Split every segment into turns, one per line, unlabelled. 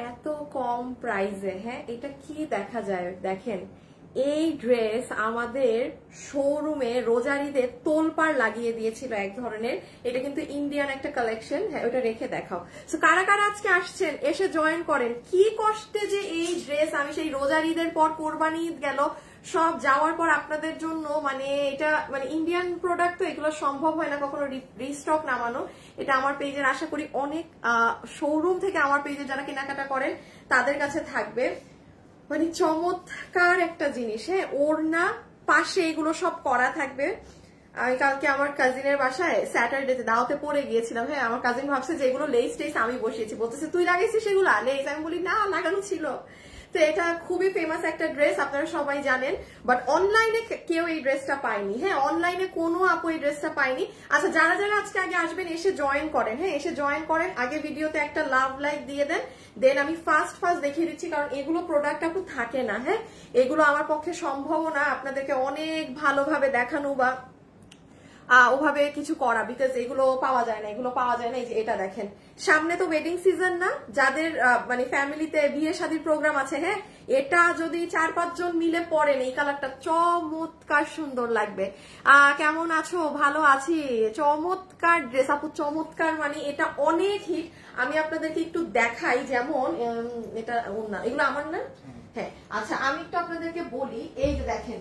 এত কম প্রাইসে। হ্যাঁ, এটা কি দেখা যায় দেখেন, এই ড্রেস আমাদের শোরুমে রোজারিদের তোলপাড় লাগিয়ে দিয়েছিল এক ধরনের। এটা কিন্তু ইন্ডিয়ান একটা কালেকশন। হ্যাঁ, ওটা রেখে দেখাও। সো কারা কারা আজকে আসছেন, এসে জয়েন করেন। কি কষ্টে যে এই ড্রেস আমি সেই রোজারিদের পর কোরবানি ঈদ গেল সব যাওয়ার পর আপনাদের জন্য, মানে এটা মানে ইন্ডিয়ান প্রোডাক্ট তো এগুলো সম্ভব হয় না কখনো রিস্টক নামানো। এটা আমার পেজের আশা করি অনেক শোরুম থেকে আমার পেজে যারা কেনাকাটা করেন তাদের কাছে থাকবে। মানে চমৎকার একটা জিনিস। হ্যাঁ, ওড়না পাশে এগুলো সব করা থাকবে। আমি কালকে আমার কাজিনের বাসায় স্যাটারডেতে দাওয়াতে পরে গিয়েছিলাম। হ্যাঁ, আমার কাজিন ভাবছে যে এগুলো লেস টেস আমি বসিয়েছি, বলতেছে তুই লাগাইছিস সেগুলা লেস? আমি বলি না, লাগানো ছিল। তো এটা খুবই ফেমাস একটা ড্রেস, আপনারা সবাই জানেন। বাট অনলাইনে কেউ এই ড্রেসটা পায়নি। হ্যাঁ, অনলাইনে কোনো আপু এই ড্রেসটা পায়নি। আচ্ছা, যারা যারা আজকে আগে আসবেন এসে জয়েন করেন। হ্যাঁ, এসে জয়েন করেন, আগে ভিডিওতে একটা লাভ লাইক দিয়ে দেন, দেন আমি ফার্স্ট দেখিয়ে দিচ্ছি, কারণ এগুলো প্রোডাক্ট আপু থাকে না। হ্যাঁ, এগুলো আমার পক্ষে সম্ভব না আপনাদেরকে অনেক ভালোভাবে দেখানো বা ওভাবে কিছু করা, বিকজ এগুলো পাওয়া যায় না, এগুলো পাওয়া যায় না। এই যে এটা দেখেন, সামনে তো ওয়েডিং সিজন না, যাদের মানে ফ্যামিলিতে বিয়ে শাদীর প্রোগ্রাম আছে, হ্যাঁ, এটা যদি 4-5 জন মিলে পরেন এই কালারটা চমৎকার সুন্দর লাগবে। কেমন আছো? ভালো আছি। চমৎকার ড্রেস আপু, চমৎকার। মানে এটা অনেক হিট। আমি আপনাদেরকে একটু দেখাই, যেমন এটা না, এগুলো আমার না। হ্যাঁ, আচ্ছা আমি একটু আপনাদেরকে বলি। এই যে দেখেন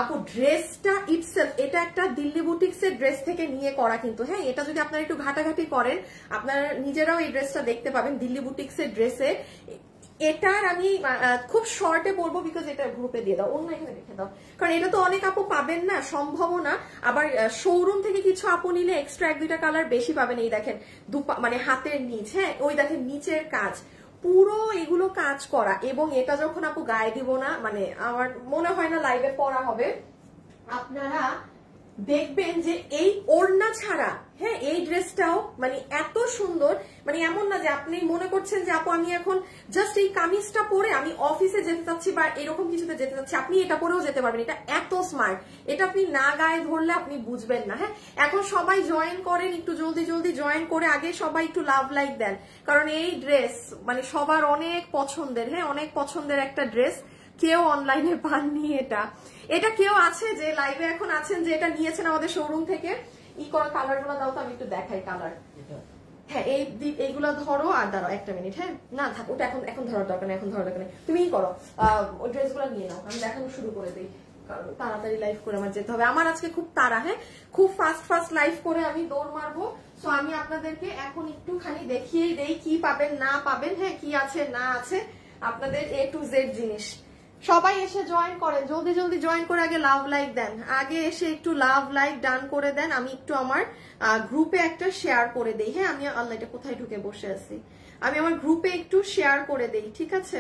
আপু, ড্রেসটা ইটসেলফ এটা একটা দিল্লি বুটিক্সের ড্রেস থেকে নিয়ে করা কিন্তু। হ্যাঁ, এটা যদি আপনারা একটু ঘাটাঘাটি করেন আপনারা নিজেরাও এই ড্রেসটা দেখতে পাবেন দিল্লি বুটিক্সের ড্রেসে। এটার আমি খুব শর্টে বলবো, বিকজ এটা গ্রুপে দিয়ে দাও, অন্য এখানে রেখে দাও, কারণ এটা তো অনেক আপু পাবেন না, সম্ভব না। আবার শোরুম থেকে কিছু আপু নিলে এক্সট্রা 1-2টা কালার বেশি পাবেন। এই দেখেন মানে হাতের নিচ, হ্যাঁ, ওই দেখেন নিচের কাজ পুরো এগুলো কাজ করা। এবং এটা যখন আপু গায়ে দিব না, মানে আমার মনে হয় না লাইভে পরা হবে, আপনারা দেখবেন যে এই ওড়না ছাড়া, হ্যাঁ, এই ড্রেসটাও মানে এত সুন্দর। মানে এমন না যে আপনি মনে করছেন যে আপু আমি এখন জাস্ট এই কামিজটা পরে আমি অফিসে যেতে চাচ্ছি বা এরকম কিছুতে যেতে চাচ্ছি, আপনি এটা পরেও যেতে পারবেন। এটা এত স্মার্ট, এটা আপনি না গায়ে ধরলে আপনি বুঝবেন না। হ্যাঁ, এখন সবাই জয়েন করেন, একটু জলদি জলদি জয়েন করে আগে সবাই একটু লাভ লাইক দেন, কারণ এই ড্রেস মানে সবার অনেক পছন্দের। হ্যাঁ, অনেক পছন্দের একটা ড্রেস, কেউ অনলাইনে পাননি এটা। এটা কেউ আছে যে লাইভে এখন আছেন যে এটা নিয়েছেন আমাদের শোরুম থেকে? ই করা কালার গুলো দাও তো, আমি একটু দেখাই কালার। হ্যাঁ, এইগুলো ধরো আর দাঁড়াও একটা মিনিট। হ্যাঁ, না থাক, ওটা এখন ধরার দরকার নেই, এখন ধরার দরকার নেই, তুমি ই করো, ওই ড্রেসগুলো নিয়ে নাও, আমি দেখানো শুরু করে দিই, কারণ তাড়াতাড়ি লাইভ করে আমার যেতে হবে। আমার আজকে খুব তাড়া। হ্যাঁ, খুব ফাস্ট লাইভ করে আমি দৌড় মারবো। সো আমি আপনাদেরকে এখন একটুখানি দেখিয়ে দেই কি পাবেন না পাবেন। হ্যাঁ, কি আছে না আছে আপনাদের A to Z জিনিস। সবাই এসে জয়েন করেন, জলদি জলদি জয়েন করে আগে লাভ লাইক দেন, আগে এসে একটু লাভ লাইক ডান করে দেন। আমি একটু আমার গ্রুপে একটা শেয়ার করে দেই। হ্যাঁ, আমি আল্লাহ এটা কোথায় ঢুকে বসে আছি, আমি আমার গ্রুপে একটু শেয়ার করে দেই, ঠিক আছে?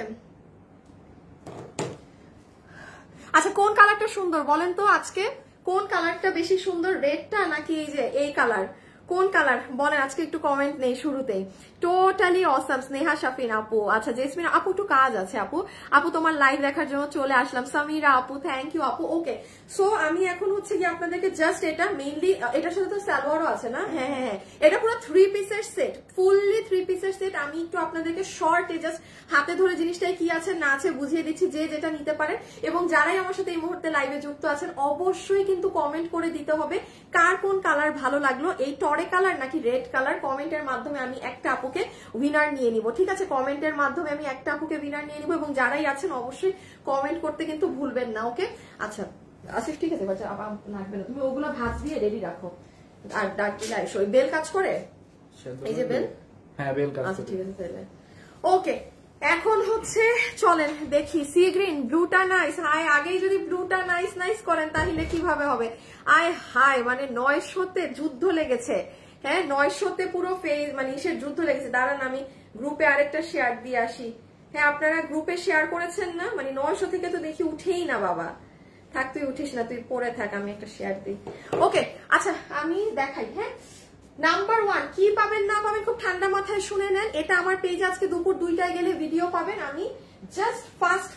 আচ্ছা, কোন কালারটা সুন্দর বলেন তো? আজকে কোন কালারটা বেশি সুন্দর, রেডটা নাকি এই যে এই কালার? কোন কালার বলেন আজকে? একটু কমেন্ট নেই শুরুতেই। Totally awesome. স্নেহা শাফিন আপু, আচ্ছা জেসমিন আপু একটু কাজ আছে আপু, আপু তোমার লাইভ দেখার জন্য চলে আসলাম। সামিরা আপু থ্যাংক ইউ আপু। ওকে, সো আমি এখন হচ্ছে কি আপনাদেরকে জাস্ট এটা মেইনলি, এটার সাথে তো সালোয়ারও আছে না? হ্যাঁ হ্যাঁ হ্যাঁ, এটা পুরো 3 পিসের সেট, ফুললি 3 পিসের সেট। আমি একটু আপনাদেরকে শর্টে জাস্ট হাতে ধরে জিনিসটাই কি আছে না আছে বুঝিয়ে দিচ্ছি, যে যেটা নিতে পারেন। এবং যারাই আমার সাথে এই মুহূর্তে লাইভে যুক্ত আছেন অবশ্যই কিন্তু কমেন্ট করে দিতে হবে কার কোন কালার ভালো লাগলো, এই টরে কালার নাকি রেড কালার। কমেন্টের মাধ্যমে আমি একটা আপুকে উইনার নিয়ে নিব, ঠিক আছে? কমেন্টের মাধ্যমে আমি একটা আপুকে উইনার নিয়ে নিব, এবং যারাই আছেন অবশ্যই কমেন্ট করতে কিন্তু ভুলবেন না। ওকে, আচ্ছা আসিফ ঠিক আছে, লাগবে না, তুমি ওগুলো ভাজ দিয়ে রেডি রাখো। আর বেল কাজ করে, এই যে বেল,
হ্যাঁ বেল কাজ।
আচ্ছা ঠিক আছে তাহলে। ওকে, এখন হচ্ছে চলেন দেখি সি গ্রিন ব্লুটা নাইস। হাই, আগেই যদি ব্লুটা নাইস করেন তাহলে কিভাবে হবে? আয় হাই, মানে 900-তে যুদ্ধ লেগেছে। হ্যাঁ, 900-তে পুরো ফেজ মানে ইসের যুদ্ধ লেগেছে। দাঁড়ান আমি গ্রুপে আরেকটা শেয়ার দিয়ে আসি। হ্যাঁ, আপনারা গ্রুপে শেয়ার করেছেন না? মানে 900 থেকে তো দেখি উঠেই না বাবা। থাক, তুই উঠিস না, তুই পড়ে থাক, আমি একটা শেয়ার দিই। ওকে, আচ্ছা আমি দেখাই। হ্যাঁ, নাম্বার 1 কি পাবেন না পাবেন খুব ঠান্ডা মাথায় শুনে নেন। এটা আমার পেজে আজকে দুপুর 2টায় গেলে ভিডিও পাবেন। আমি জাস্ট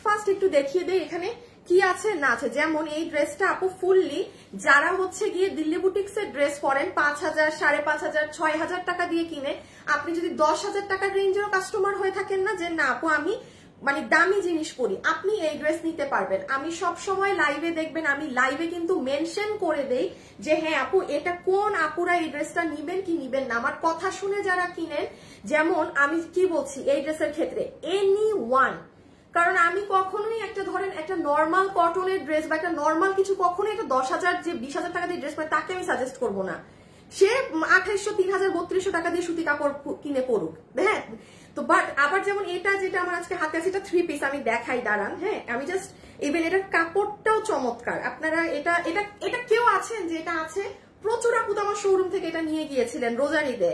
ফাস্ট একটু দেখিয়ে দেই এখানে কি আছে না আছে। যেমন এই ড্রেসটা আপু ফুললি যারা হচ্ছে গিয়ে দিল্লি বুটিক্সের ড্রেস পরেন 5,000, 5,500, 6,000 টাকা দিয়ে কিনে, আপনি যদি 10,000 টাকার রেঞ্জেরও কাস্টমার হয়ে থাকেন না, যে না আপু আমি মানে দামি জিনিস পরি, আপনি এই ড্রেস নিতে পারবেন। আমি সব সময় লাইভে দেখবেন, আমি লাইভে কিন্তু মেনশন করে দেই যে হ্যাঁ আপু এটা কোন আপুরা এই ড্রেসটা নিবেন কি নিবেন না। আমার কথা শুনে যারা কিনেন, যেমন আমি কি বলছি এই ড্রেসের ক্ষেত্রে এনি ওয়ান, কারণ আমি কখনোই একটা ধরেন একটা নর্মাল কটনের ড্রেস বা একটা নর্মাল কিছু কখনোই একটা 10,000 যে 20,000 টাকা দিয়ে ড্রেস পরে তাকে আমি সাজেস্ট করবো না। সে 2,800, 3,000, 3,200 টাকা দিয়ে সুতি কাপড় কিনে পড়ুক, হ্যাঁ। তো বাট আবার যেমন এটা যেটা আমার আজকে হাতে আছে, এটা 3 পিস, আমি দেখাই দাঁড়ান, হ্যাঁ আমি জাস্ট ইভেন এটার কাপড়টাও চমৎকার। আপনারা এটা এটা এটা কেউ আছেন যে এটা আছে, প্রচুর আপু তো আমার শোরুম থেকে এটা নিয়ে গিয়েছিলেন রোজারিতে,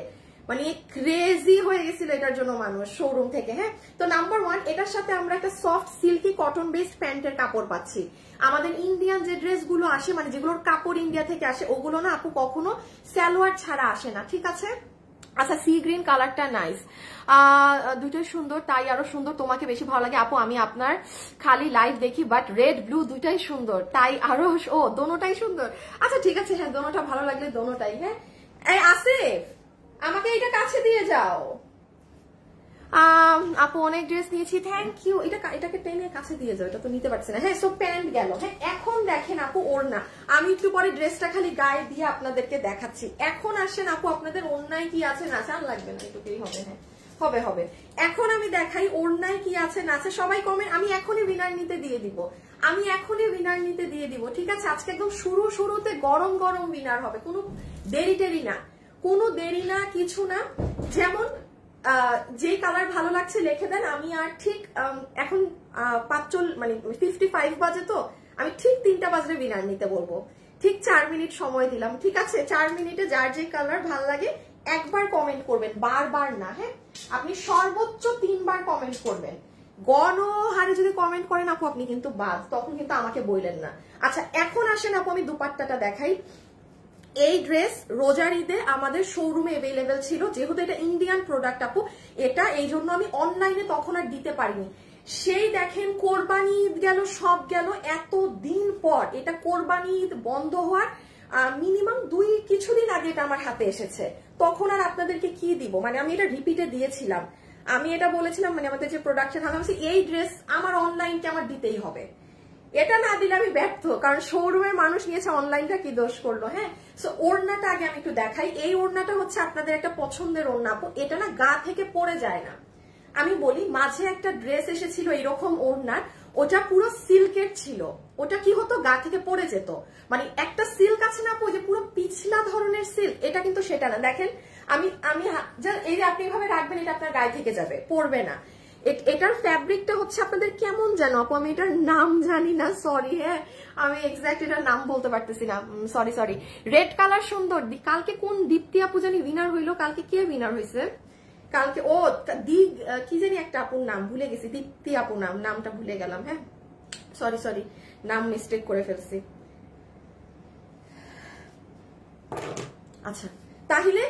মানে ক্রেজি হয়ে গেছিল এটার জন্য মানুষ শোরুম থেকে, হ্যাঁ। তো নাম্বার 1, এটার সাথে আমরা একটা সফট সিল্কি কটন বেসড প্যান্টের কাপড় পাচ্ছি। আমাদের ইন্ডিয়ান যে ড্রেসগুলো আসে, মানে যেগুলোর কাপড় ইন্ডিয়া থেকে আসে, ওগুলো না আপু কখনো সালোয়ার ছাড়া আসে না, ঠিক আছে। আচ্ছা সি গ্রিন কালারটা নাইস, দুটোই সুন্দর, তাই আরো সুন্দর তোমাকে বেশি ভালো লাগে আপু। আমি আপনার খালি লাইভ দেখি, বাট রেড ব্লু দুইটাই সুন্দর, তাই আরো ও দোনোটাই সুন্দর। আচ্ছা ঠিক আছে, হ্যাঁ দোনোটা ভালো লাগলে দোনোটাই, হ্যাঁ। এই আসিফ আমাকে এটা কাছে দিয়ে যাও। আপু অনেক ড্রেস নিয়েছি, থ্যাংক ইউ। এটাকে টেনে কাছে দিয়ে যাও, এটা তো নিতে পারছি না, হ্যাঁ। সো প্যান্ট গেল, হ্যাঁ। এখন দেখেন আপু ওড়না, আমি একটু পরে ড্রেসটা খালি গায়ে দিয়ে আপনাদেরকে দেখাচ্ছি। এখন আসেন আপু আপনাদের ওড়নায় কি আছে না আছে, আর লাগবে না, এটুকুই হবে, হ্যাঁ হবে হবে। এখন আমি দেখাই ওড়নায় কি আছে না আছে। সবাই কমেন্ট, আমি এখনই উইনার নিতে দিয়ে দিব, আমি এখনই উইনার নিতে দিয়ে দিব, ঠিক আছে। আজকে একদম শুরুতে গরম গরম উইনার হবে, কোনো দেরি টেরি না, কোনো দেরি না, কিছু না। যেমন যে কালার ভালো লাগছে লিখে দেন। আমি আর ঠিক এখন 55 বাজে, তো আমি ঠিক 3টা বাজে উইনার নিতে বলবো। ঠিক 4 মিনিট সময় দিলাম, ঠিক আছে। 4 মিনিটে যার যে কালার ভালো লাগে একবার কমেন্ট করবেন, বারবার না, হ্যাঁ। আপনি সর্বোচ্চ 3 বার কমেন্ট করবেন। গণহারে যদি কমেন্ট করেন আপু আপনি কিন্তু বাদ, তখন কিন্তু আমাকে বললেন না। আচ্ছা এখন আসেন আপু আমি দুপাট্টাটা দেখাই। এই ড্রেস রোজার ঈদে আমাদের শোরুমে অ্যাভেলেবেল ছিল, যেহেতু এটা ইন্ডিয়ান প্রোডাক্ট আপু, এটা এই জন্য আমি অনলাইনে তখন আর দিতে পারিনি। সেই দেখেন কোরবানি ঈদ গেল, সব গেল, এত দিন পর এটা কোরবানি ঈদ বন্ধ হওয়ার মিনিমাম কিছুদিন আগে এটা আমার হাতে এসেছে। তখন আর আপনাদেরকে কি দিব, মানে আমি এটা রিপিটে দিয়েছিলাম, আমি এটা বলেছিলাম, মানে আমাদের যে প্রোডাকশন হাউস, এই ড্রেস আমার অনলাইনকে আমার দিতেই হবে, এটা না দিলে আমি ব্যর্থ, কারণ শোরুমের মানুষ নিয়েছে, অনলাইনটা কি দোষ করলো, হ্যাঁ। সো ওড়নাটা আগে আমি একটু দেখাই। এই ওড়নাটা হচ্ছে আপনাদের একটা পছন্দের ওড়না আপু, এটা না গা থেকে পড়ে যায় না। আমি বলি মাঝে একটা ড্রেস এসেছিল এরকম ওড়নার, ওটা পুরো সিল্কের ছিল, ওটা কি হতো গা থেকে পড়ে যেত, মানে একটা সিল্ক আছে না আপু যে পুরো পিছলা ধরনের সিল্ক, এটা কিন্তু সেটা না। দেখেন আমি এই যে আপনি এভাবে রাখবেন, এটা আপনার গায়ে থেকে যাবে, পড়বে না। এটার ফ্যাব্রিকটা হচ্ছে আপনাদের কেমন জানো আপু, আমি এটার নাম জানি না, সরি, হ্যাঁ আমি এক্সাক্ট এটার নাম বলতে পারতেছি না, সরি। রেড কালার সুন্দর। কালকে কোন দীপ্তি আপু জানি উইনার হইলো, কালকে কে উইনার হয়েছে কালকে, ও কি জানি একটা আপুর নাম ভুলে গেছি, দীপ্তি আপুর নামটা ভুলে গেলাম, হ্যাঁ সরি নাম মিস্টেক করে ফেলছি। আচ্ছা তাহলে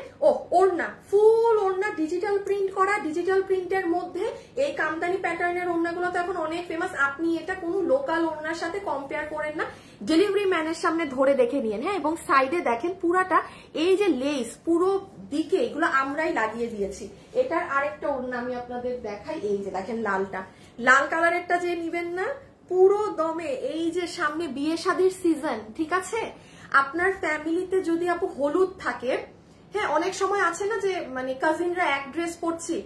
ওড়না, ফুল ওড়না, ডিজিটাল প্রিন্ট করা, ডিজিটাল প্রিন্টের মধ্যে এই কামদানি প্যাটার্নের ওড়নাগুলো তো এখন অনেক ফেমাস। আপনি এটা কোনো লোকাল ওড়নার সাথে কম্পেয়ার করেন না, ডেলিভারি ম্যানের সামনে ধরে দেখে নিন, হ্যাঁ। এবং সাইডে দেখেন পুরাটা এই যে লেস, পুরো দিকে এগুলো আমরাই লাগিয়ে দিয়েছি। এটার আরেকটা ওড়না আমি আপনাদের দেখাই, এই যে দেখেন লালটা, লাল কালারেরটা যে নিবেন না, পুরো দমে এই যে সামনে বিয়ে শাদীর সিজন, ঠিক আছে। আপনার ফ্যামিলিতে যদি আপু হলুদ থাকে, হ্যাঁ অনেক সময় আছে না যে মানে কাজিনরা এক ড্রেস পরছি,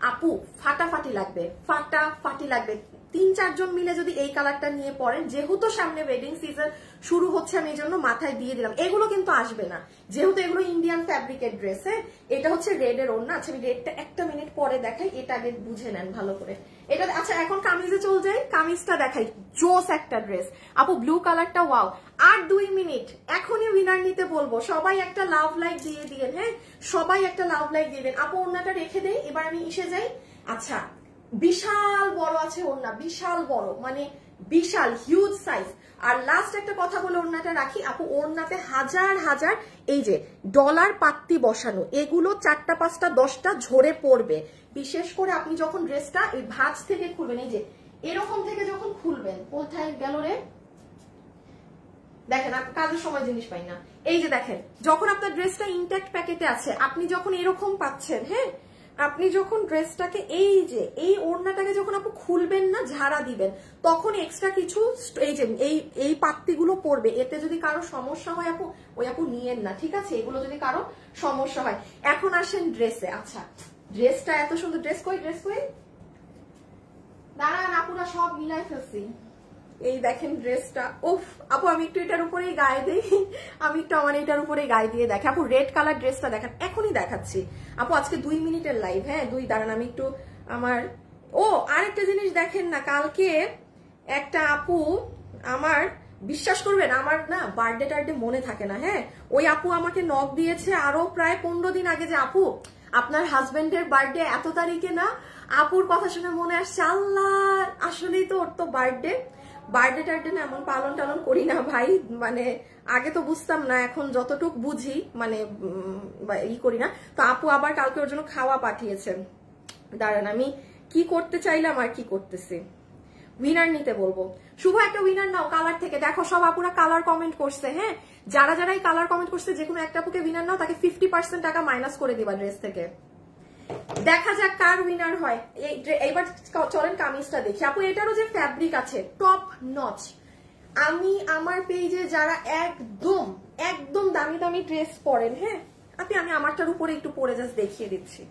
আপু ফাটাফাটি লাগবে, ফাটাফাটি লাগবে, 3-4 জন মিলে যদি এই কালারটা নিয়ে পরেন, যেহেতু সামনে ওয়েডিং সিজন শুরু হচ্ছে, আমি এই জন্য মাথায় দিয়ে দিলাম। এগুলো কিন্তু আসবে না, যেহেতু এগুলো ইন্ডিয়ান ফ্যাব্রিকের ড্রেস, হ্যাঁ। এটা হচ্ছে রেডের ওড়না। আচ্ছা আমি রেডটা একটা মিনিট পরে দেখাই, এটা আগে বুঝে নেন ভালো করে এটা। আচ্ছা এখন কামিজে চলে যাই, কামিজটা দেখাই, জোস একটা ড্রেস আপু, ব্লু কালারটা, ওয়াও। আর 2 মিনিট, এখনই উইনার নিতে বলবো, সবাই একটা লাভ লাইক দিয়ে দিন, হ্যাঁ সবাই একটা লাভ লাইক দিয়ে দেন আপু। ওড়নাটা রেখে দেই, এবার আমি এসে যাই। আচ্ছা বিশাল বড় আছে ওড়না, বিশাল বড়, মানে বিশাল হিউজ সাইজ। আর লাস্ট একটা কথা বলে ওড়নাটা রাখি আপু, ওড়নাতে হাজার হাজার এই যে ডলার পাত্তি বসানো, এগুলো 4টা 5টা 10টা ঝরে পড়বে। বিশেষ করে আপনি যখন ড্রেসটা এই ভাঁজ থেকে খুলবেন, এই যে এরকম থেকে যখন খুলবেন, কোথায় গেল রে, দেখেন কাজের সময় জিনিস পাই না, এই যে দেখেন যখন আপনার ড্রেসটা ইনট্যাক্ট প্যাকেটে আছে, আপনি যখন এরকম পাচ্ছেন, হ্যাঁ আপনি যখন ড্রেসটাকে এই যে এই ওড়নাটাকে যখন আপনি খুলবেন না, ঝাড়া দিবেন, তখন এক্সট্রা কিছু এই যে এই পাত্তিগুলো পড়বে। এতে যদি কারো সমস্যা হয় আপু, ওই আপু নিয়েন না, ঠিক আছে, এগুলো যদি কারো সমস্যা হয়। এখন আসেন ড্রেসে। আচ্ছা ড্রেসটা এত সুন্দর, ড্রেস কই দাঁড়ান, আপুরা সব মিলাই ফেলছি। এই দেখেন ড্রেসটা, উফ আপু আমি একটু এটার উপরেই গায়ে দিই, আমি একটু আমার এটার উপরেই গায়ে দিয়ে দেখে। আপু রেড কালার ড্রেসটা দেখেন, এখনই দেখাচ্ছি আপু, আজকে 2 মিনিটের লাইভ, হ্যাঁ 2, দাঁড়ান আমি একটু আমার, ও আরেকটা জিনিস দেখেন না, কালকে একটা আপু আমার, বিশ্বাস করবেন আমার না বার্থডে টার্থডে মনে থাকে না, হ্যাঁ ওই আপু আমাকে নক দিয়েছে আরো প্রায় 15 দিন আগে, যে আপু আপনার হাজবেন্ডের বার্থডে এত তারিখে না, আপুর কথা শুনে মনে আসছে, আল্লাহ আসলেই তো ওর তো বার্থডে টার্থডে না এমন পালন টালন করি না ভাই, মানে আগে তো বুঝতাম না, এখন যতটুক বুঝি মানে ই করি না। তো আপু আবার কালকে ওর জন্য খাওয়া পাঠিয়েছেন, দাঁড়ান আমি কি করতে চাইলাম আর কি করতেছি, উইনার নিতে বলবো। শুভ একটা উইনার নাও কালার থেকে, দেখো সব আপুরা কালার কমেন্ট করছে, হ্যাঁ যারা যারাই কালার কমেন্ট করছে, যে কোনো একটা আপুকে উইনার নাও, তাকে 50% টাকা মাইনাস করে দিবা ড্রেস থেকে। দেখা যাক কার উইনার হয়। এইবার চলেন কামিজটা দেখি। আপু এটারও যে ফ্যাব্রিক আছে টপ নচ। আমি আমার পেজে যারা একদম একদম দামি দামি ড্রেস পরেন, হ্যাঁ আমি আমারটার উপরে একটু পরে জাস্ট দেখিয়ে দিচ্ছি।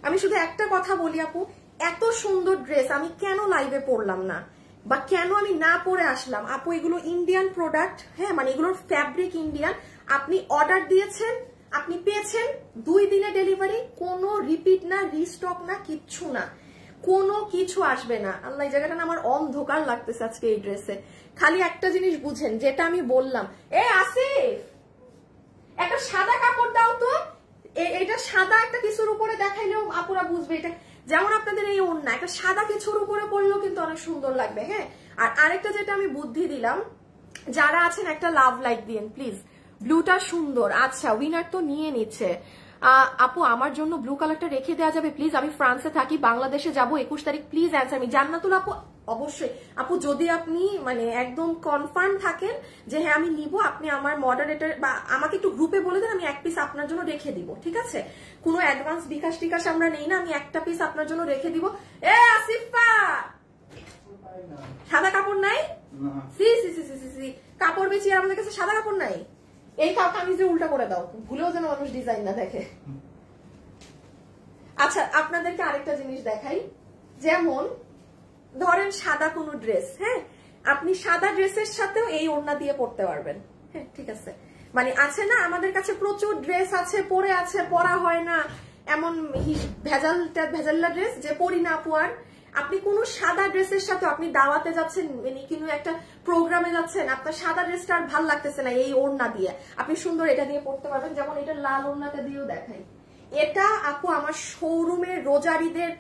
আমি শুধু একটা কথা বলি আপু, এত সুন্দর ড্রেস আমি কেন লাইভে পরলাম না, বা কেন আমি না পরে আসলাম। আপু এগুলো ইন্ডিয়ান প্রোডাক্ট, হ্যাঁ মানে এগুলোর ফ্যাব্রিক ইন্ডিয়ান, আপনি অর্ডার দিয়েছেন, আপনি পেয়েছেন 2 দিনে ডেলিভারি, কোনো রিপিট না, রিস্টক না, কিচ্ছু না, কোনো কিছু আসবে না। আল্লাহ এই জায়গাটা না আমার অন্ধকার লাগতেছে আজকে এই ড্রেসে। খালি একটা জিনিস বুঝেন, যেটা আমি বললাম, আসিফ একটা সাদা কাপড় দাও তো, এটা সাদা একটা কিছুর উপরে দেখাইলেও আপুরা বুঝবে এটা, যেমন আপনাদের এই ওড়না একটা সাদা কিছুর উপরে পড়লেও কিন্তু অনেক সুন্দর লাগবে, হ্যাঁ। আর আরেকটা যেটা আমি বুদ্ধি দিলাম, যারা আছেন একটা লাভ লাইক দিন প্লিজ, ব্লুটা সুন্দর। আচ্ছা উইনার তো নিয়ে নিচ্ছে আপু, আমার জন্য ব্লু কালারটা রেখে দেওয়া যাবে প্লিজ, আমি ফ্রান্সে থাকি, বাংলাদেশে যাব 21 তারিখ, প্লিজ অ্যান্সার মি। জান্নাতুল আপু অবশ্যই আপু, যদি আপনি মানে একদম কনফার্ম থাকেন যে হ্যাঁ আমি নিব, আপনি আমার মডারেটর বা আমাকে একটু গ্রুপে বলে দেন, আমি 1 পিস আপনার জন্য রেখে দিব, ঠিক আছে, কোনো অ্যাডভান্স বিকাশ টিকাশ আমরা নেই না, আমি একটা পিস আপনার জন্য রেখে দিব। আসিফা সাদা কাপড় নাই, সি সি সি সি সি কাপড় বেশি আমাদের কাছে, সাদা কাপড় নাই, এই কামিজে উল্টা করে দাও, ভুলেও যেন মানুষ ডিজাইন না দেখে। আচ্ছা আপনাদেরকে আরেকটা জিনিস দেখাই, যেমন ধরেন সাদা কোনো ড্রেস, হ্যাঁ আপনি সাদা ড্রেসের সাথেও এই ওড়না দিয়ে পরতে পারবেন, হ্যাঁ ঠিক আছে, মানে আছে না আমাদের কাছে প্রচুর ড্রেস আছে, পরে আছে পরা হয় না, এমন ভেজাল্লা ড্রেস যে পরি না আপু। আর আপনি কোনো সাদা ড্রেসের সাথে, আপনি দাওয়াতে যাচ্ছেন, মানে কোনো একটা প্রোগ্রামে যাচ্ছেন, আপনার সাদা ড্রেসটা আর ভাল লাগতেছে না, এই ওড়না দিয়ে আপনি সুন্দর এটা দিয়ে পরতে পারবেন। যেমন এটা লাল ওড়নাটা দিয়েও দেখাই, এটা আপু আমার শোরুমের রোজারিদের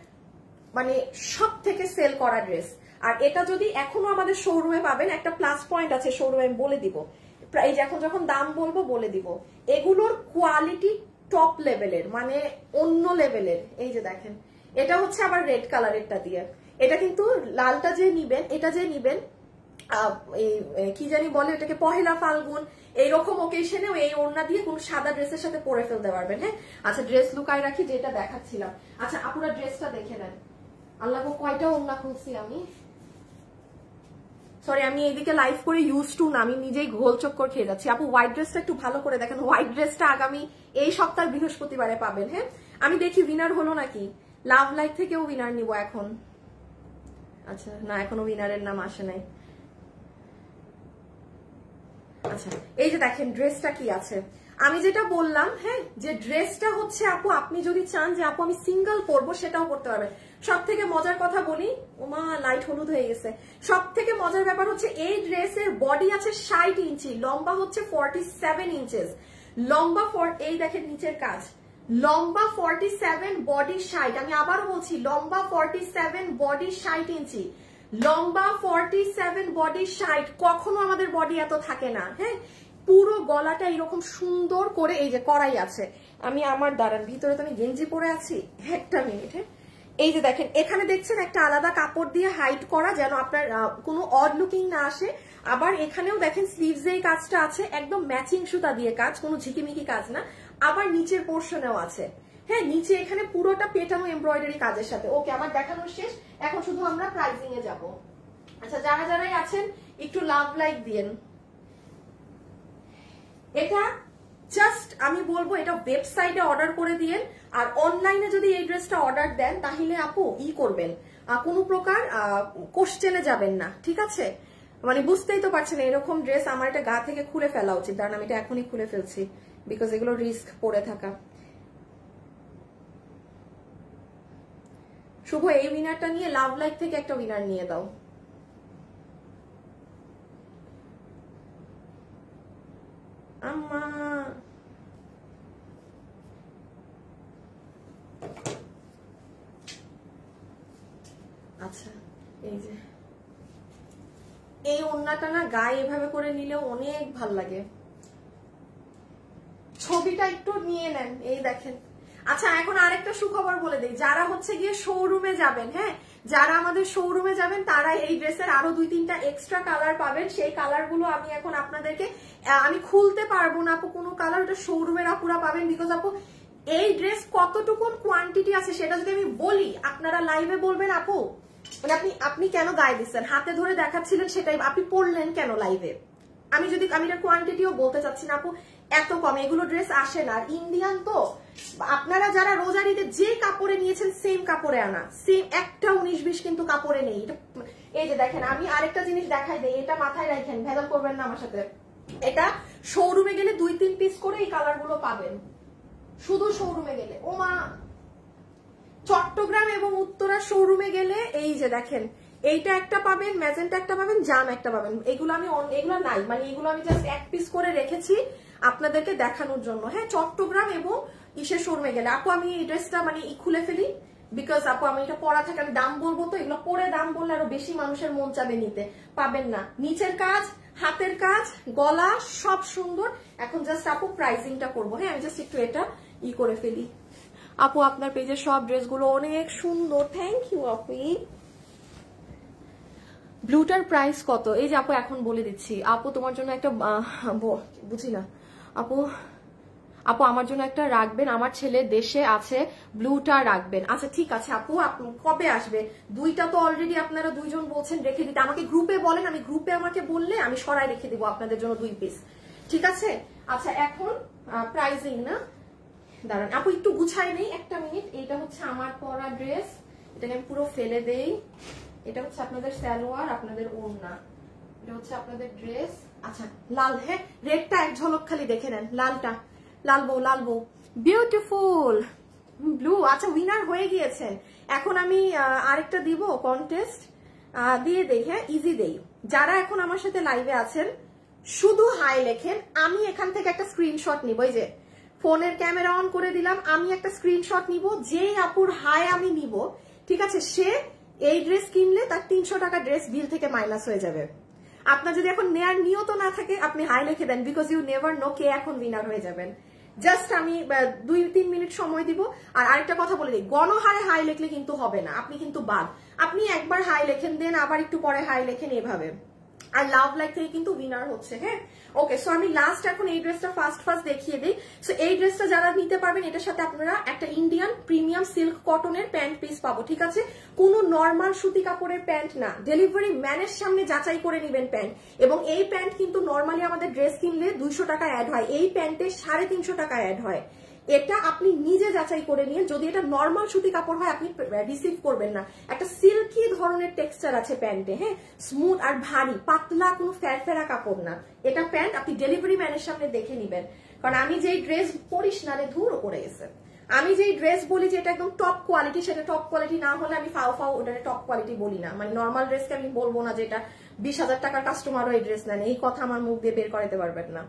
মানে সব থেকে সেল করা ড্রেস। আর এটা যদি এখনো আমাদের শোরুমে পাবেন, একটা প্লাস পয়েন্ট আছে শোরুমে, আমি বলে দিব, প্রাইস যখন দাম বলবো বলে দিব, এগুলোর কোয়ালিটি টপ লেভেলের, মানে অন্য লেভেলের। এই যে দেখেন এটা হচ্ছে আবার রেড কালারেরটা দিয়ে, এটা কিন্তু লালটা যে নিবেন, এটা যে নিবেন কি জানি বলে এটাকে, পহেলা ফাল্গুন এইরকম ওকেশনেও এই ওড়না দিয়ে কোন সাদা ড্রেসের সাথে পরে ফেলতে পারবেন, হ্যাঁ। আচ্ছা ড্রেস লুকায় রাখি, যেটা দেখাচ্ছিলাম। আচ্ছা আপুরা ড্রেসটা দেখে নেন। আল্লাহ কয়টা ওড়না খুলছি আমি, সরি আমি এইদিকে লাইভ করে ইউজ টু না, আমি নিজেই গোল চক্কর খেয়ে যাচ্ছি। আপু হোয়াইট ড্রেসটা একটু ভালো করে দেখেন, হোয়াইট ড্রেসটা আগামী এই সপ্তাহ বৃহস্পতিবারে পাবেন, হ্যাঁ। আমি দেখি উইনার হলো নাকি, লাভ লাইক থেকেও উইনার নিব এখন। আচ্ছা না এখনো উইনারের নাম আসে নাই। আচ্ছা এই যে দেখেন ড্রেসটা কি আছে, আমি যেটা বললাম, হ্যাঁ যে ড্রেসটা হচ্ছে আপু, আপনি যদি চান যে আপু আমি সিঙ্গেল পরবো সেটাও করতে পারবেন। সব থেকে মজার কথা বলি, ওমা লাইট হলুদ হয়ে গেছে, সব থেকে মজার ব্যাপার হচ্ছে এই ড্রেসের বডি আছে 60 ইঞ্চি, লম্বা হচ্ছে 47 ইঞ্চেস, লম্বা এই দেখেন নিচের কাজ, লম্বা 47, বডি 60, আমি আবারও বলছি লম্বা 47, বডি 60 ইঞ্চি, লম্বা 47, বডি 60। কখনো আমাদের বডি এত থাকে না, হ্যাঁ। পুরো গলাটা এরকম সুন্দর করে এই যে করাই আছে, আমি আমার দাঁড়ান ভিতরে তো আমি গেঞ্জি পরে আছি, একটা মিনিট, হ্যাঁ এই যে দেখেন এখানে দেখছেন একটা আলাদা কাপড় দিয়ে হাইড করা, যেন আপনার কোনো অড লুকিং না আসে। আবার এখানেও দেখেন স্লিভস এই কাজটা আছে, একদম ম্যাচিং সুতা দিয়ে কাজ, কোনো ঝিকিমিকি কাজ না। আবার নিচের পোর্শনেও আছে, হ্যাঁ নিচে এখানে পুরোটা পেটানো এমব্রয়ডারি কাজের সাথে। ওকে, আমার দেখানো শেষ, এখন শুধু আমরা প্রাইজিং এ যাব। আচ্ছা, যারা যারাই আছেন একটু লাভ লাইক দিয়েন। এটা জাস্ট আমি বলবো এটা ওয়েবসাইটে অর্ডার করে দিয়েন, আর অনলাইনে যদি এই ড্রেসটা অর্ডার দেন তাহলে আপু করবেন, কোনো প্রকার কোশ্চেনে যাবেন না, ঠিক আছে? মানে বুঝতেই তো পারছেন এরকম ড্রেস আমার এটা গা থেকে খুলে ফেলা উচিত, কারণ আমি এটা এখনই খুলে ফেলছি, বিকজ এগুলো রিস্ক পড়ে থাকা। শুভ এই উইনারটা নিয়ে লাভ লাইক থেকে একটা উইনার নিয়ে দাও। আম্মা আচ্ছা, এই যে এই ওড়নাটা না গায়ে এভাবে করে নিলেও অনেক ভাল লাগে। ছবিটা একটু নিয়ে নেন, এই দেখেন। আচ্ছা, এখন আরেকটা সুখবর বলে দেই, যারা হচ্ছে গিয়ে শোরুমে যাবেন, হ্যাঁ যারা আমাদের শোরুমে যাবেন তারা এই ড্রেসের আরো 2-3টা এক্সট্রা কালার পাবেন। সেই কালার গুলো আমি এখন আপনাদেরকে আমি খুলতে পারবো না আপু কোনো কালার, ওটা শোরুমের আপুরা পাবেন। বিকজ আপু এই ড্রেস কতটুকু কোয়ান্টিটি আছে সেটা যদি আমি বলি, আপনারা লাইভে বলবেন আপু মানে আপনি কেন গায়ে দিচ্ছেন, হাতে ধরে দেখাচ্ছিলেন সেটাই আপনি পড়লেন কেন লাইভে। আমি এটা কোয়ান্টিটিও বলতে চাচ্ছি না আপু, এত কম এগুলো ড্রেস আসে না। আর ইন্ডিয়ান তো, আপনারা যারা রোজারিতে যে কাপড়ে নিয়েছেন সেম কাপড়ে আনা, সেম একটা 19-20 কিন্তু কাপড়ে নেই। এই যে দেখেন, আমি আরেকটা জিনিস দেখাই দেই, এটা মাথায় রাখেন, ভেজাল করবেন না আমার সাথে। এটা শোরুমে গেলে 2-3 পিস করে এই কালার গুলো পাবেন, শুধু শোরুমে গেলে। ও মা, চট্টগ্রাম এবং উত্তরা শোরুমে গেলে এই যে দেখেন এইটা একটা পাবেন, ম্যাজেন্টা একটা পাবেন, জাম একটা পাবেন। এগুলো নাই, মানে এগুলো আমি জাস্ট এক পিস করে রেখেছি আপনাদেরকে দেখানোর জন্য। হ্যাঁ, চট্টগ্রাম এবং ইসের শোরুমে গেলে আপু আমি এই ড্রেসটা মানে খুলে ফেলি, বিকজ আপু আমি এটা পরা থাকে, আমি দাম বলবো তো, এগুলো পরে দাম বললে আরো বেশি মানুষের মন চাবে নিতে, পাবেন না। নিচের কাজ, হাতের কাজ, গলা সব সুন্দর। এখন জাস্ট আপু প্রাইসিংটা করবো। হ্যাঁ, আমি জাস্ট একটু এটা করে ফেলি। আপু আপনার পেজের সব ড্রেসগুলো অনেক সুন্দর, থ্যাংক ইউ আপু। ব্লুটার প্রাইস কত? এই যে আপু এখন বলে দিচ্ছি। আপু তোমার জন্য একটা বুঝি না আপু আমার জন্য একটা রাখবেন, আমার ছেলে দেশে আছে, ব্লুটা রাখবেন। আচ্ছা ঠিক আছে আপু, কবে আসবে? 2টা তো অলরেডি আপনারা 2 জন বলছেন রেখে দিতে, আমাকে গ্রুপে বলেন, আমি গ্রুপে আমাকে বললে আমি সরাই রেখে দিব আপনাদের জন্য 2 পিস, ঠিক আছে? আচ্ছা, এখন প্রাইসিং না, দাঁড়ান আপু একটু গুছাই নেই, একটা মিনিট। এইটা হচ্ছে আমার পরা ড্রেস, এটাকে আমি পুরো ফেলে দেই। এটা হচ্ছে আপনাদের সালোয়ার, আপনাদের ওড়না, এটা হচ্ছে আপনাদের ড্রেস। আচ্ছা লাল, হ্যাঁ রেডটা এক ঝলক খালি দেখে নেন, লালটা, লাল বউ বিউটিফুল ব্লু। আচ্ছা, উইনার হয়ে গিয়েছেন। এখন আমি আরেকটা দিব কন্টেস্ট, দিয়ে দেই। হ্যাঁ, ইজি দেই। যারা এখন আমার সাথে লাইভে আছেন শুধু হাই লেখেন, আমি এখান থেকে একটা স্ক্রিনশট নিব। এই যে ফোনের ক্যামেরা অন করে দিলাম, আমি একটা স্ক্রিনশট নিব, যেই আপুর হাই আমি নিব, ঠিক আছে, সে এই ড্রেস কিনলে তার 300 টাকা ড্রেস বিল থেকে মাইনাস হয়ে যাবে। আপনার যদি এখন নেয়ার নিয়ত না থাকে, আপনি হাই লিখে দেন, বিকজ ইউ নেভার নো কে এখন উইনার হয়ে যাবেন। জাস্ট আমি 2-3 মিনিট সময় দিব। আর আরেকটা কথা বলে দিই, গণহারে হাই লিখলে কিন্তু হবে না, আপনি কিন্তু বাদ। আপনি একবার হাই লেখেন, দেন আবার একটু পরে হাই লেখেন, এভাবে। আর লাভ লাইক থেকে কিন্তু উইনার হচ্ছে। হ্যাঁ, ওকে, সো আমি লাস্ট এখন এই ড্রেসটা ফার্স্ট দেখিয়ে দিই। সো এই ড্রেসটা যারা নিতে পারবেন, এটার সাথে আপনারা একটা ইন্ডিয়ান প্রিমিয়াম সিল্ক কটনের প্যান্ট পিস পাবো, ঠিক আছে? কোনো নর্মাল সুতি কাপড়ের প্যান্ট না, ডেলিভারি ম্যানের সামনে যাচাই করে নেবেন প্যান্ট। এবং এই প্যান্ট কিন্তু নর্মালি আমাদের ড্রেস কিনলে 200 টাকা অ্যাড হয়, এই প্যান্টে 350 টাকা অ্যাড হয়। এটা আপনি নিজে যাচাই করে নিন, যদি এটা নর্মাল সুতি কাপড় হয় আপনি রিসিভ করবেন না। একটা সিল্কি ধরনের টেক্সচার আছে প্যান্টে, হ্যাঁ, স্মুথ আর ভারী, পাতলা, কোনো ফেরফেরা কাপড় না এটা প্যান্ট। আপনি ডেলিভারি ম্যানের সামনে দেখে নিবেন, কারণ আমি যেই ড্রেস পরিস না রে, ধুরো করে গেছে। আমি যেই ড্রেস বলি যে এটা একদম টপ কোয়ালিটি, সেটা টপ কোয়ালিটি না হলে আমি ফাও ওটা টপ কোয়ালিটি বলি না। মানে নর্মাল ড্রেসকে আমি বলবো না যে এটা 20,000 টাকার কাস্টমারও এই ড্রেস নেন, এই কথা আমার মুখ দিয়ে বের করাতে পারবেন না।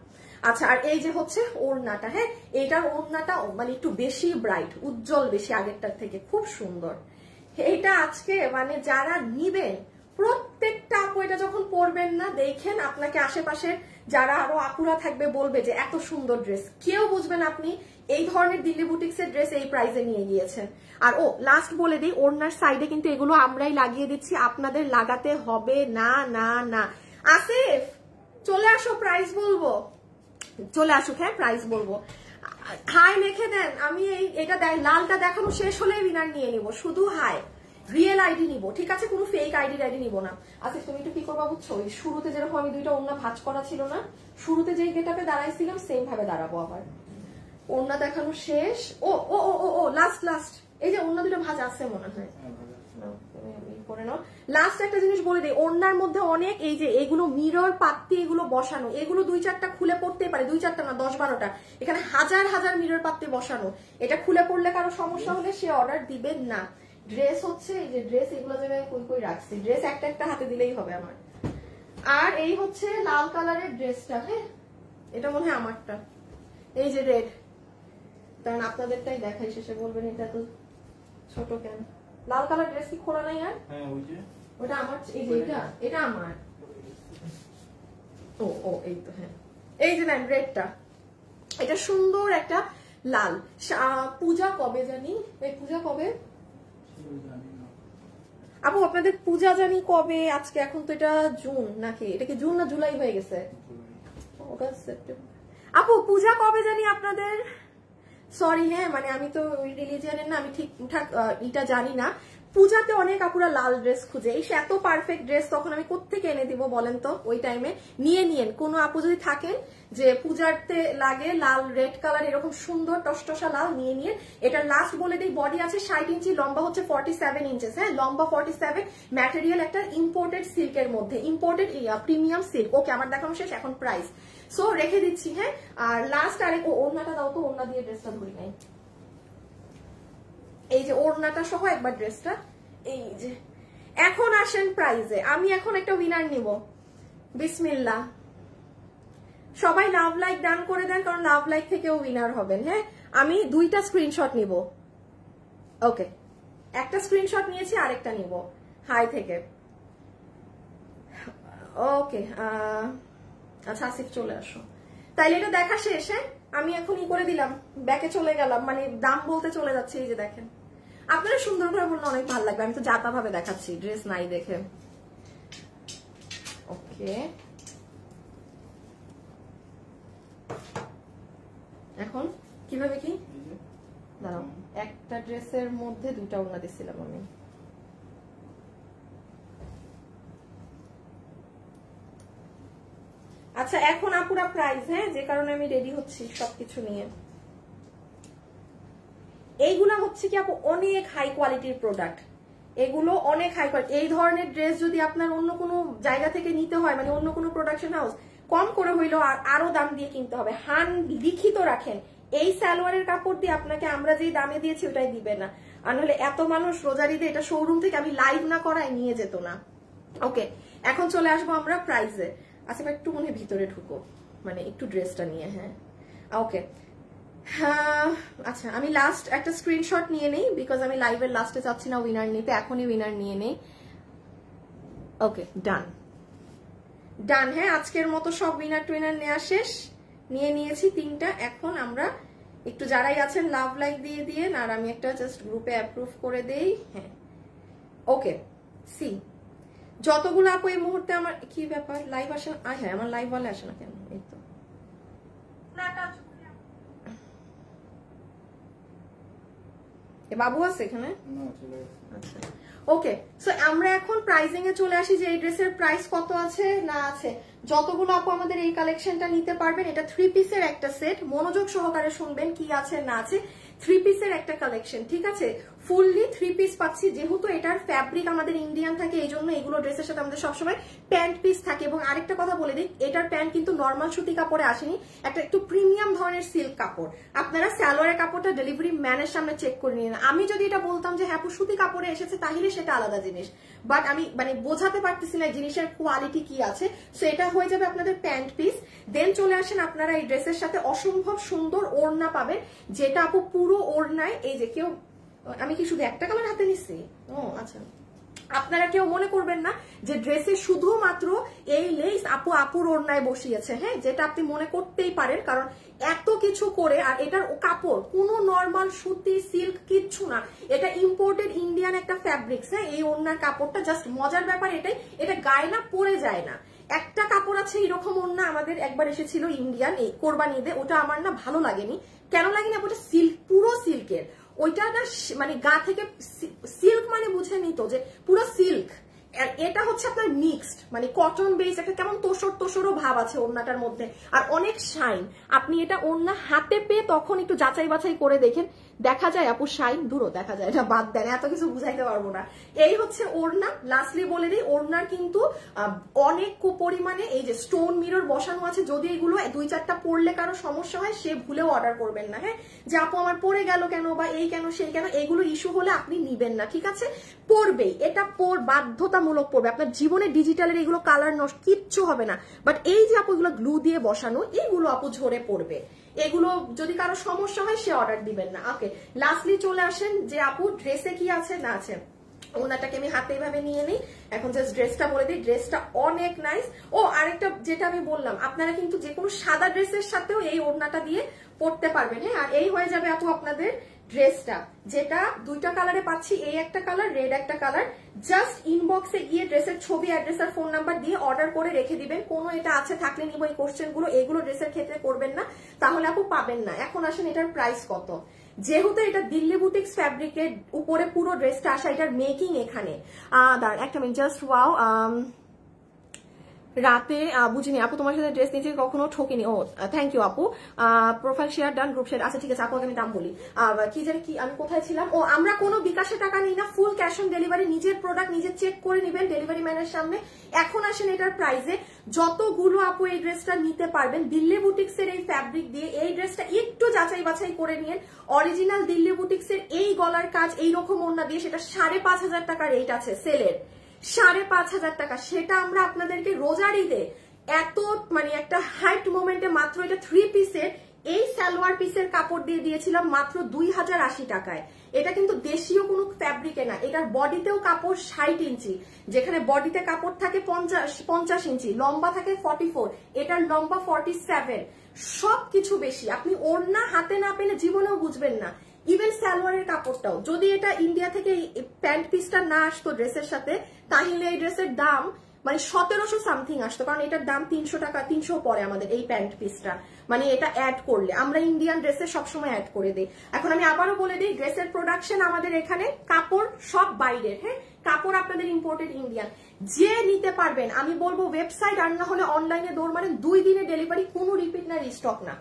আচ্ছা, আর এই যে হচ্ছে ওড়নাটা, হ্যাঁ এইটার ওড়নাটা মানে একটু বেশি ব্রাইট, উজ্জ্বল বেশি আগেরটার থেকে, খুব সুন্দর। এইটা আজকে মানে যারা নিবেন প্রত্যেকটা আপু এটা যখন পরবেন না, দেখেন আপনাকে আশেপাশের যারা আরো আপুরা থাকবে বলবে যে এত সুন্দর ড্রেস, কেউ বুঝবেন আপনি এই ধরনের দিল্লি বুটিক্সের ড্রেস এই প্রাইসে নিয়ে গিয়েছেন। আর ও লাস্ট বলে দিই, ওড়নার সাইডে কিন্তু এগুলো আমরাই লাগিয়ে দিচ্ছি, আপনাদের লাগাতে হবে না। না না আসিফ চলে আসো, প্রাইস বলবো, চলে আসুক, হ্যাঁ প্রাইস বলবো। হাই লিখে দেন, আমি এটা লালটা দেখানো শেষ হলে উইনার নিয়ে নিব, শুধু হাই রিয়েল আইডি নিব, ঠিক আছে, কোনো ফেক আইডি নিব না। আচ্ছা তুমি একটু কি করবা বুঝছো, ওই শুরুতে যেরকম আমি দুইটা ওড়না ভাঁজ করা ছিল না, শুরুতে যেই গেটাপে দাঁড়াইছিলাম সেম ভাবে দাঁড়াবো আবার। ওড়না দেখানো শেষ। ও ও ও ও লাস্ট এই যে ওড়না দুটো ভাঁজ আছে মনে হয়, করে নাও। লাস্ট একটা জিনিস বলে দিই, ওড়নার মধ্যে অনেক এই যে এগুলো মিরর পাত্তি এগুলো বসানো, এগুলো 2-4টা খুলে পড়তেই পারে, 2-4টা না 10-12টা, এখানে হাজার হাজার মিরর পাত্তি বসানো। এটা খুলে পড়লে কারো সমস্যা হলে সে অর্ডার দিবেন না। ড্রেস হচ্ছে এই যে ড্রেস, এগুলো জায়গায় কই রাখছি, ড্রেস একটা একটা হাতে দিলেই হবে আমার। আর এই হচ্ছে লাল কালারের ড্রেসটা, হ্যাঁ এটা মনে হয় আমারটা, এই যে রেড, কারণ আপনাদেরটাই দেখাই, শেষে বলবেন এটা তো ছোট কেন। লাল কালার ড্রেস কি খোলা নাই আর? হ্যাঁ ওই যে ওটা আমার, এই যে এটা আমার। ও এই তো, হ্যাঁ এই যে নেন রেডটা, এটা সুন্দর একটা লাল। পূজা কবে জানি, এই পূজা কবে আপু আপনাদের পূজা জানি কবে? আজকে এখন তো এটা জুন নাকি, এটা কি জুন না জুলাই হয়ে গেছে? আপু পূজা কবে জানি আপনাদের? সরি হ্যাঁ, মানে আমি তো ওই রিলিজিয়ানের না, আমি ঠিকঠাক এটা জানি না। পূজাতে অনেক আপুরা লাল ড্রেস খুঁজে, এই এত পারফেক্ট ড্রেস তখন আমি কোত্থেকে এনে দিব বলেন তো? ওই টাইমে নিয়ে নিয়েন, কোনো আপু যদি থাকেন যে পূজাতে লাগে লাল রেড কালার এরকম সুন্দর টসটসা লাল, নিয়ে নিয়ে। এটা লাস্ট বলে দিই, বডি আছে 60 ইঞ্চি, লম্বা হচ্ছে 47 ইঞ্চেস, হ্যাঁ লম্বা 47, ম্যাটেরিয়াল একটা ইম্পোর্টেড সিল্কের মধ্যে, ইম্পোর্টেড প্রিমিয়াম সিল্ক। ওকে আমার দেখানো শেষ, এখন প্রাইস সো রেখে দিচ্ছি, হ্যাঁ। আর লাস্ট আরেক ওড়নাটা দাও তো, ওড়না দিয়ে ড্রেসটা ধরি নাই, এই যে ওড়নাটা সহ একবার ড্রেসটা, এই যে। এখন আসেন প্রাইজে, আমি এখন একটা উইনার নিব, বিসমিল্লাহ। সবাই লাভ লাইক ডান করে দেন, কারণ লাভ লাইক থেকেও উইনার হবেন, হ্যাঁ। আমি 2টা স্ক্রিনশট নিব, ওকে একটা স্ক্রিনশট নিয়েছি, আরেকটা নিব হাই থেকে, ওকে। আচ্ছা আসিফ চলে আসো, তাইলে এটা দেখা শেষ, হ্যাঁ আমি এখন ই করে দিলাম, ব্যাকে চলে গেলাম, মানে দাম বলতে চলে যাচ্ছে। এই যে দেখেন, আপনারা সুন্দর করে বললে অনেক ভালো লাগবে, আমি তো যাতা ভাবে দেখাচ্ছি ড্রেস নাই দেখে। ওকে এখন কিভাবে কি দাঁড়াও, একটা ড্রেসের মধ্যে 2টা ওড়না দিছিলাম আমি। আচ্ছা এখন আপুরা প্রাইস, হ্যাঁ যে কারণে আমি রেডি হচ্ছি সবকিছু নিয়ে। এইগুলা হচ্ছে কি আপু অনেক হাই কোয়ালিটির প্রোডাক্ট, এগুলো অনেক হাই কোয়ালিটি। এই ধরনের ড্রেস যদি আপনার অন্য কোনো জায়গা থেকে নিতে হয়, মানে অন্য কোনো প্রোডাকশন হাউস, কম করে হইলেও আরো দাম দিয়ে কিনতে হবে। হান লিখিত রাখেন, এই সালোয়ারের কাপড় দিয়ে আপনাকে আমরা যে দামে দিয়েছি ওটাই দিবে না, আর নাহলে এত মানুষ রোজারিতে এটা শোরুম থেকে আমি লাইভ না করায় নিয়ে যেত না। ওকে এখন চলে আসবো আমরা প্রাইসে। আচ্ছা একটু মনে ভিতরে ঢুকো, মানে একটু ড্রেসটা নিয়ে, হ্যাঁ ওকে। হ্যাঁ আচ্ছা আমি লাস্ট একটা স্ক্রিনশট নিয়ে নেই, বিকজ আমি লাইভের লাস্টে চাচ্ছি না উইনার নিতে, এখনই উইনার নিয়ে নেই। ওকে ডান ডান, হ্যাঁ আজকের মতো সব উইনার টুইনার নেওয়া শেষ, নিয়ে নিয়েছি 3টা। এখন আমরা একটু যারাই আছেন লাভ লাইক দিয়ে দিয়ে, আর আমি একটা জাস্ট গ্রুপে অ্যাপ্রুভ করে দেই, হ্যাঁ ওকে। সি যতগুলো আপু এই মুহূর্তে আমার কি ব্যাপার লাইভ আসে, হ্যাঁ আমার লাইভ বলে আসে না কেন, এই তো বাবু আছে এখানে, আচ্ছা ওকে। সো আমরা এখন প্রাইসিং এ চলে আসি যে এই ড্রেসের প্রাইস কত আছে না আছে। যতগুলো আপু আমাদের এই কালেকশনটা নিতে পারবেন, এটা 3 পিসের একটা সেট, মনোযোগ সহকারে শুনবেন কি আছে না আছে। 3 পিসের একটা কালেকশন, ঠিক আছে, ফুললি 3 পিস পাচ্ছি। যেহেতু এটার ফ্যাব্রিক আমাদের ইন্ডিয়ান থাকে, এই জন্য এগুলো ড্রেসের সাথে আমাদের সবসময় প্যান্ট পিস থাকে। এবং আরেকটা কথা বলে দিই, এটার প্যান্ট কিন্তু নর্মাল সুতি কাপড়ে আসেনি, একটা একটু প্রিমিয়াম ধরনের সিল্ক কাপড়। আপনারা সালোয়ারের কাপড়টা ডেলিভারি ম্যানের সামনে চেক করে নিন। আমি যদি এটা বলতাম যে হ্যাঁ সুতি কাপড়ে এসেছে, তাহলে সেটা আলাদা জিনিস, বাট আমি মানে বোঝাতে পারতেছি না জিনিসের কোয়ালিটি কি আছে। সো এটা হয়ে যাবে আপনাদের প্যান্ট পিস। দেন চলে আসেন আপনারা এই ড্রেসের সাথে অসম্ভব সুন্দর ওড়না পাবেন, যেটা আপু পুরো ওড়নায়, এই যে কেউ, আমি কি শুধু একটা কালার হাতে নিচ্ছি? ও আচ্ছা আপনারা কেউ মনে করবেন না যে ড্রেসে শুধুমাত্র এই লেস আপুর ওড়নায় বসিয়েছে, হ্যাঁ, যেটা আপনি মনে করতেই পারেন, কারণ এত কিছু করে। আর এটার কাপড় কোনো নর্মাল সুতি সিল্ক কিচ্ছু না, এটা ইম্পোর্টেড ইন্ডিয়ান একটা ফ্যাব্রিক্স। হ্যাঁ, এই ওড়নার কাপড়টা জাস্ট মজার ব্যাপার এটাই, এটা গায়ে না পরে যায় না। একটা কাপড় আছে এরকম ওড়না আমাদের একবার এসেছিল ইন্ডিয়ান এই কোরবানি ঈদে, ওটা আমার না ভালো লাগেনি। কেন লাগেনি? ওটা সিল্ক, পুরো সিল্কের, ওইটা না মানে গা থেকে সিল্ক মানে বুঝে নিত যে পুরো সিল্ক। আর এটা হচ্ছে আপনার মিক্সড, মানে কটন বেস, একটা কেমন তোষরও ভাব আছে ওড়নাটার মধ্যে, আর অনেক শাইন। আপনি এটা ওড়না হাতে পেয়ে তখন একটু যাচাই বাছাই করে দেখেন, দেখা যায় আপু শাইন, দূরও দেখা যায়, এটা বাদ দেন, এত কিছু বুঝাইতে পারবো না। এই হচ্ছে ওড়না। লাস্টলি বলে দিই, ওড়নার কিন্তু অনেক পরিমাণে এই যে স্টোন মিরর বসানো আছে। যদি এগুলো 2-4টা পরলে কারো সমস্যা হয়, সে ভুলেও অর্ডার করবেন না, হ্যাঁ, যে আপু আমার পরে গেল কেন, বা এই কেন সেই কেন, এগুলো ইস্যু হলে আপনি নিবেন না, ঠিক আছে? পরবেই, এটা বাধ্যতামূলক পড়বে। আপনার জীবনে ডিজিটালের এগুলো কালার নষ্ট কিচ্ছু হবে না, বাট এই যে আপু এগুলো গ্লু দিয়ে বসানো, এইগুলো আপু ঝরে পড়বে। এগুলো যদি কারো সমস্যা হয় সে অর্ডার দিবেন না। ওকে, লাস্টলি চলে আসেন যে আপু ড্রেসে কি আছে না আছে। ওনাটাকে আমি হাতে এইভাবে নিয়ে নিই। এখন জাস্ট ড্রেসটা বলে দিই, ড্রেসটা অনেক নাইস। ও আরেকটা যেটা আমি বললাম, আপনারা কিন্তু যে কোনো সাদা ড্রেসের সাথেও এই ওড়নাটা দিয়ে পরতে পারবেন, হ্যাঁ। আর এই হয়ে যাবে আপু আপনাদের ড্রেসটা, যেটা 2টা কালারে পাচ্ছি, এই একটা কালার, রেড একটা কালার। জাস্ট ইনবক্সে গিয়ে ড্রেসের ছবি, অ্যাড্রেস আর ফোন নাম্বার দিয়ে অর্ডার করে রেখে দিবেন। কোনো এটা আছে থাকলে নিব, এই কোশ্চেন গুলো এগুলো ড্রেসের ক্ষেত্রে করবেন না, তাহলে আপু পাবেন না। এখন আসেন এটার প্রাইস কত। যেহেতু এটা দিল্লি বুটিক্স ফ্যাব্রিকের উপরে পুরো ড্রেসটা আসা, এটার মেকিং এখানে দাঁড়ান একটা মিনিট, জাস্ট ওয়াও। রাতে বুঝিনি আপু, তোমার সাথে ড্রেস নিয়েছি, কখনো ঠকিনি। ও থ্যাংক ইউ আপু। Profile share done, group share, আচ্ছা ঠিক আছে আপু, আমি দাম বলি। কি জানি কি আমি কোথায় ছিলাম। ও আমরা কোনো বিকাশে টাকা নিই না, ফুল ক্যাশ অন ডেলিভারি। নিজের প্রোডাক্ট নিজে চেক করে নিবেন ডেলিভারি ম্যানের সামনে। এখন আসেন এটার প্রাইসে, যতগুলো আপু এই ড্রেসটা নিতে পারবেন দিল্লি বুটিক্স এর এই ফ্যাব্রিক দিয়ে, এই ড্রেসটা একটু যাচাই বাছাই করে নিন। অরিজিনাল দিল্লি বুটিক্স এর এই গলার কাজ, এইরকম ওড়না দিয়ে, সেটা 5,500 টাকা রেট আছে সেলের, 5,500 টাকা। সেটা আমরা আপনাদেরকে রোজার ঈদে এত মানে একটা হাইট মোমেন্টে মাত্র এটা 3 পিসের এই সালোয়ার পিসের কাপড় দিয়ে দিয়েছিলাম মাত্র 2,080 টাকায়। এটা কিন্তু দেশীয় কোনো ফ্যাব্রিকে না, এটার বডিতেও কাপড় 60 ইঞ্চি, যেখানে বডিতে কাপড় থাকে 50 ইঞ্চি, লম্বা থাকে 44, এটার লম্বা 47, সবকিছু বেশি। আপনি ওড়না হাতে না পেলে জীবনেও বুঝবেন না। ইভেন সালোয়ারের কাপড়টাও, যদি এটা ইন্ডিয়া থেকে প্যান্ট পিসটা না আসতো ড্রেসের সাথে, তাহলে এই ড্রেসের দাম মানে 1700 সামথিং আসতো, কারণ এটার দাম 300 টাকা, 300 পরে আমাদের এই প্যান্ট পিসটা, মানে এটা অ্যাড করলে আমরা ইন্ডিয়ান ড্রেসে সবসময় অ্যাড করে দিই। এখন আমি আবারও বলে দিই, ড্রেসের প্রোডাকশন আমাদের এখানে, কাপড় সব বাইরের, হ্যাঁ, কাপড় আপনাদের ইম্পোর্টেড ইন্ডিয়ান। যে নিতে পারবেন, আমি বলবো ওয়েবসাইট আর না হলে অনলাইনে দৌড় মারেন, 2 দিনে ডেলিভারি, কোনো রিপিট না, রিস্টক না।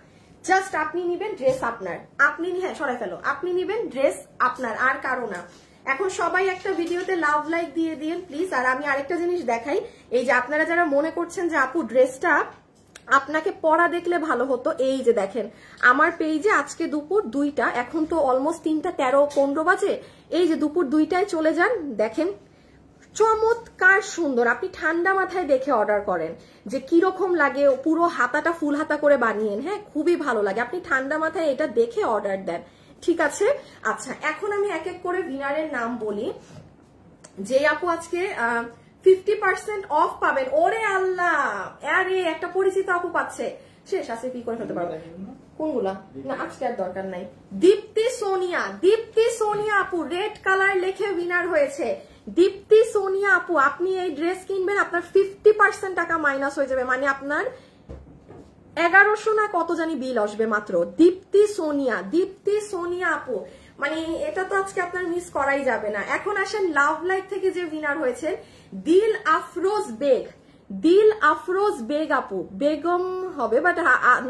জাস্ট আপনি নিবেন ড্রেস আপনার, আপনি হ্যাঁ সরাই ফেলো, আপনি নিবেন ড্রেস আপনার, আর কারো না। এখন সবাই একটা ভিডিওতে লাভ লাইক দিয়ে দিন প্লিজ। আর আমি আরেকটা জিনিস দেখাই, এই যে আপনারা যারা মনে করছেন যে আপু ড্রেসটা আপনাকে পরা দেখলে ভালো হতো, এই যে দেখেন আমার পেজে আজকে দুপুর 2টা, এখন তো অলমোস্ট 3টা 13-15 বাজে, এই যে দুপুর 2টায় চলে যান, দেখেন চমৎকার সুন্দর। আপনি ঠান্ডা মাথায় দেখে অর্ডার করেন যে কিরকম লাগে, পুরো হাতাটা ফুল হাতা করে বানিয়েন, হ্যাঁ খুবই ভালো লাগে। আপনি ঠান্ডা মাথায় এটা দেখে অর্ডার দেন, ঠিক আছে? আচ্ছা, এখন আমি এক এক করে উইনারের নাম বলি। যে আপু আজকে 50% অফ পাবেন, ওরে আল্লাহ, আরে একটা পরিচিত আপু পাচ্ছে, শেষ আছে কি করে ফেলতে পারবে, কোনগুলা না আজকে আর দরকার নাই। দীপ্তি সোনিয়া আপু রেড কালার লিখে উইনার হয়েছে। দীপ্তি সোনিয়া আপু, আপনি এই ড্রেস কিনবেন, আপনার 50% টাকা মাইনাস হয়ে যাবে, মানে আপনার 1100 না কত জানি বিল আসবে মাত্র। দীপ্তি সোনিয়া আপু, মানে এটা তো আজকে আপনার মিস করাই যাবে না। এখন আসেন লাভ লাইক থেকে যে উইনার হয়েছে দিল আফরোজ বেগ আপু, বেগম হবে বাট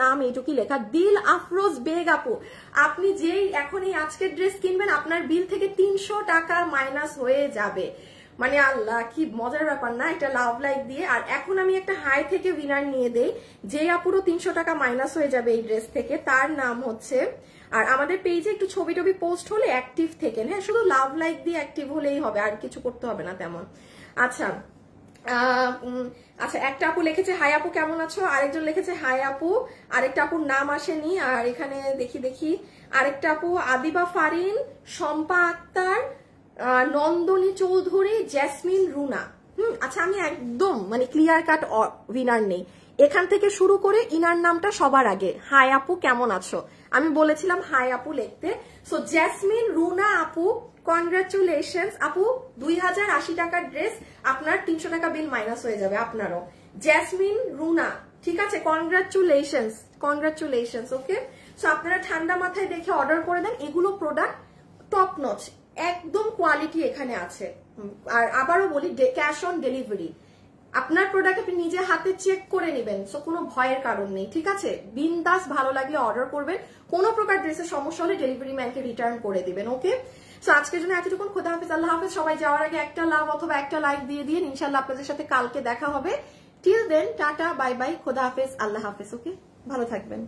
নাম এইটুকুই লেখা, দিল আফরোজ বেগ আপু, আপনি যেই এখন এই আজকের ড্রেস কিনবেন আপনার বিল থেকে 300 টাকা মাইনাস হয়ে যাবে, মানে আল্লাহ কি মজার ব্যাপার না, এটা লাভ লাইক দিয়ে। আর এখন আমি একটা হাই থেকে উইনার নিয়ে দেই, যে আপুরো 300 টাকা মাইনাস হয়ে যাবে এই ড্রেস থেকে, তার নাম হচ্ছে, আর আমাদের পেজে একটু ছবি টবি পোস্ট হলে অ্যাক্টিভ থেকে, হ্যাঁ শুধু লাভ লাইক দিয়ে অ্যাক্টিভ হলেই হবে, আর কিছু করতে হবে না তেমন। আচ্ছা আচ্ছা, একটা আপু লিখেছে হাই আপু কেমন আছো, আরেকজন লিখেছে হাই আপু, আরেকটা আপুর নাম আসেনি। আর এখানে দেখি আরেকটা আপু আদিবা ফারিন, শম্পা আক্তার, নন্দনী চৌধুরী, জেসমিন রুনা। আচ্ছা আমি একদম মানে ক্লিয়ার কাট উইনার নেই, এখান থেকে শুরু করে ইনার নামটা সবার আগে। হাই আপু কেমন আছো, আমি বলেছিলাম হাই আপু লিখতে। সো জেসমিন রুনা আপু, কনগ্রাচুলেশনস আপু, 2080 টাকার ড্রেস, আপনার 300 টাকা বিল মাইনাস হয়ে যাবে আপনারও। জেসমিন রুনা, ঠিক আছে, কনগ্রাচুলেশনস, কনগ্রাচুলেশনস। ওকে, সো আপনারা ঠান্ডা মাথায় দেখে অর্ডার করে দেন, এগুলো প্রোডাক্ট টপ নচ, একদম কোয়ালিটি এখানে আছে। আর আবারও বলি, ক্যাশ অন ডেলিভারি, আপনার প্রোডাক্ট আপনি নিজে হাতে চেক করে নেবেন, সো কোনো ভয়ের কারণ নেই, ঠিক আছে। বিন্দাস ভালো লাগলে অর্ডার করবেন, কোনো প্রকার ড্রেসের সমস্যা হলে ডেলিভারি ম্যানকে রিটার্ন করে দিবেন। ওকে, সো আজকের জন্য এতটুকু, খোদা হাফেজ, আল্লাহ হাফেজ। সবাই যাওয়ার আগে একটা লাভ অথবা একটা লাইক দিয়ে দিন, ইনশাল্লাহ আপনাদের সাথে কালকে দেখা হবে। Till then tata bye bye, খোদা হাফেজ, আল্লাহ হাফেজ। ওকে, ভালো থাকবেন।